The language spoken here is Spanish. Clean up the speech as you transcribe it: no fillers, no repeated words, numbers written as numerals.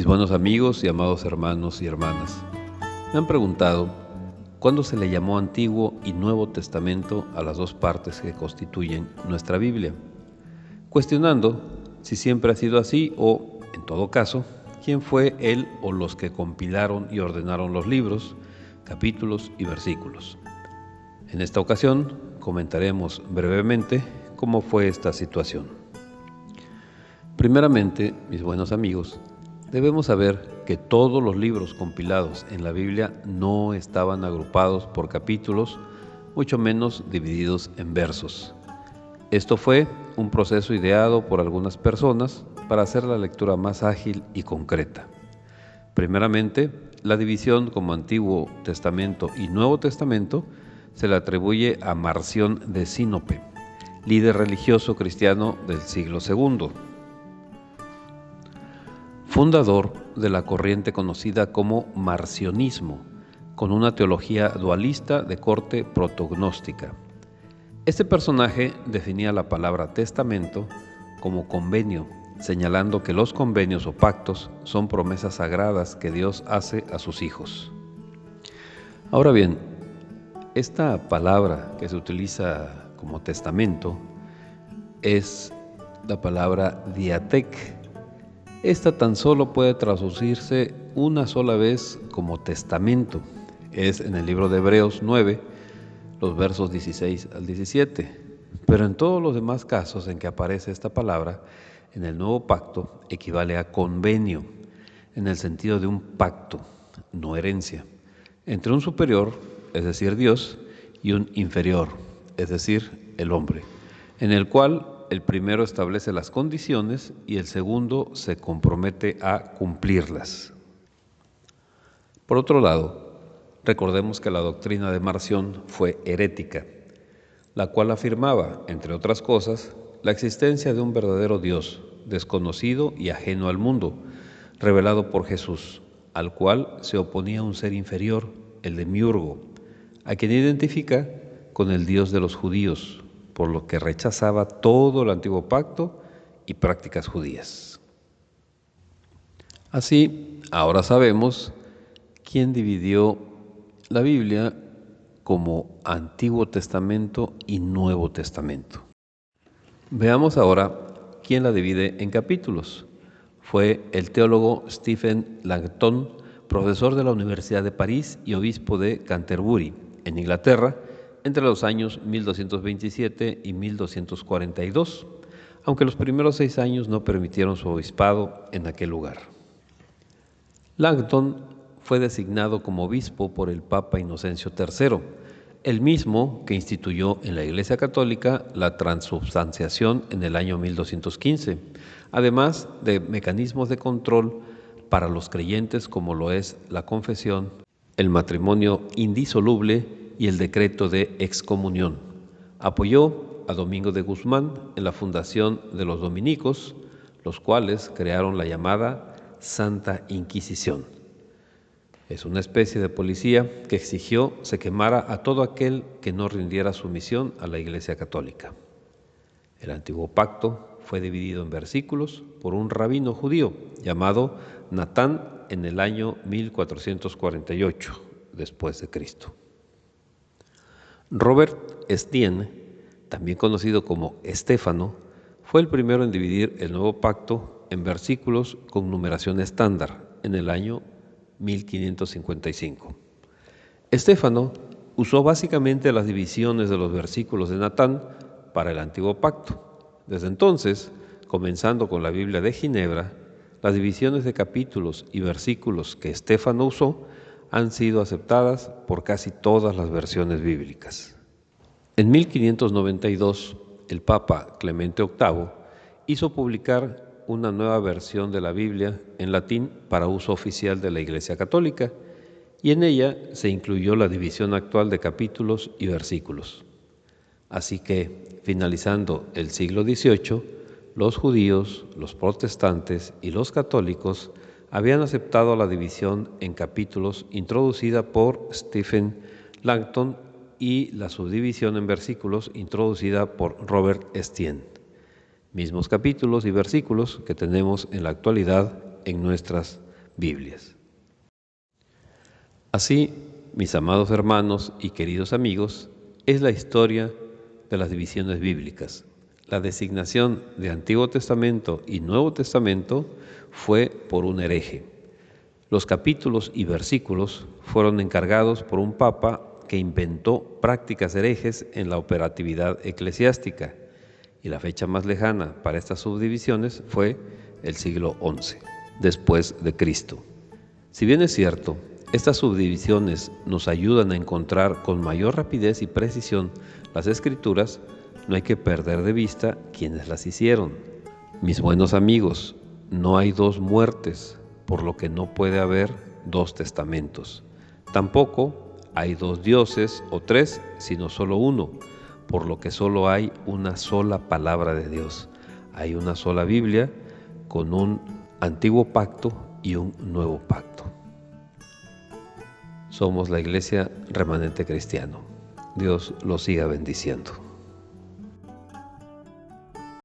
buenos amigos y amados hermanos y hermanas, me han preguntado cuándo se le llamó Antiguo y Nuevo Testamento a las dos partes que constituyen nuestra Biblia, cuestionando si siempre ha sido así o, en todo caso, quién fue él o los que compilaron y ordenaron los libros, capítulos y versículos. En esta ocasión comentaremos brevemente cómo fue esta situación. Primeramente, mis buenos amigos, debemos saber que todos los libros compilados en la Biblia no estaban agrupados por capítulos, mucho menos divididos en versos. Esto fue un proceso ideado por algunas personas para hacer la lectura más ágil y concreta. Primeramente, la división como Antiguo Testamento y Nuevo Testamento se le atribuye a Marción de Sinope, líder religioso cristiano del siglo II, fundador de la corriente conocida como marcionismo, con una teología dualista de corte protognóstica. Este personaje definía la palabra testamento como convenio, señalando que los convenios o pactos son promesas sagradas que Dios hace a sus hijos. Ahora bien, esta palabra que se utiliza como testamento es la palabra diatek. Esta tan solo puede traducirse una sola vez como testamento. Es en el libro de Hebreos 9, los versos 16 al 17. Pero en todos los demás casos en que aparece esta palabra, en el Nuevo Pacto equivale a convenio, en el sentido de un pacto, no herencia, entre un superior, es decir, Dios, y un inferior, es decir, el hombre, en el cual el primero establece las condiciones y el segundo se compromete a cumplirlas. Por otro lado, recordemos que la doctrina de Marción fue herética, la cual afirmaba, entre otras cosas, la existencia de un verdadero Dios, desconocido y ajeno al mundo, revelado por Jesús, al cual se oponía un ser inferior, el demiurgo, a quien identifica con el Dios de los judíos, por lo que rechazaba todo el antiguo pacto y prácticas judías. Así, ahora sabemos quién dividió la Biblia como Antiguo Testamento y Nuevo Testamento. Veamos ahora quién la divide en capítulos. Fue el teólogo Stephen Langton, profesor de la Universidad de París y obispo de Canterbury, en Inglaterra, entre los años 1227 y 1242, aunque los primeros 6 años no permitieron su obispado en aquel lugar. Langton fue designado como obispo por el Papa Inocencio III, el mismo que instituyó en la Iglesia Católica la transubstanciación en el año 1215, además de mecanismos de control para los creyentes como lo es la confesión, el matrimonio indisoluble y el decreto de excomunión. Apoyó a Domingo de Guzmán en la fundación de los dominicos, los cuales crearon la llamada Santa Inquisición. Es una especie de policía que exigió se quemara a todo aquel que no rindiera sumisión a la Iglesia Católica. El Antiguo Pacto fue dividido en versículos por un rabino judío llamado Natán en el año 1448 después de Cristo. Robert Estienne, también conocido como Estéfano, fue el primero en dividir el Nuevo Pacto en versículos con numeración estándar en el año 1555. Estéfano usó básicamente las divisiones de los versículos de Natán para el Antiguo Pacto. Desde entonces, comenzando con la Biblia de Ginebra, las divisiones de capítulos y versículos que Estéfano usó han sido aceptadas por casi todas las versiones bíblicas. En 1592, el Papa Clemente VIII hizo publicar una nueva versión de la Biblia en latín para uso oficial de la Iglesia Católica, y en ella se incluyó la división actual de capítulos y versículos. Así que, finalizando el siglo XVIII, los judíos, los protestantes y los católicos habían aceptado la división en capítulos introducida por Stephen Langton y la subdivisión en versículos introducida por Robert Estienne. Mismos capítulos y versículos que tenemos en la actualidad en nuestras Biblias. Así, mis amados hermanos y queridos amigos, es la historia de las divisiones bíblicas. La designación de Antiguo Testamento y Nuevo Testamento fue por un hereje. Los capítulos y versículos fueron encargados por un papa que inventó prácticas herejes en la operatividad eclesiástica, y la fecha más lejana para estas subdivisiones fue el siglo XI, después de Cristo. Si bien es cierto, estas subdivisiones nos ayudan a encontrar con mayor rapidez y precisión las Escrituras, no hay que perder de vista quienes las hicieron. Mis buenos amigos, no hay dos muertes, por lo que no puede haber dos testamentos. Tampoco hay dos dioses o tres, sino solo uno, por lo que solo hay una sola palabra de Dios. Hay una sola Biblia con un antiguo pacto y un nuevo pacto. Somos la Iglesia Remanente Cristiano. Dios los siga bendiciendo.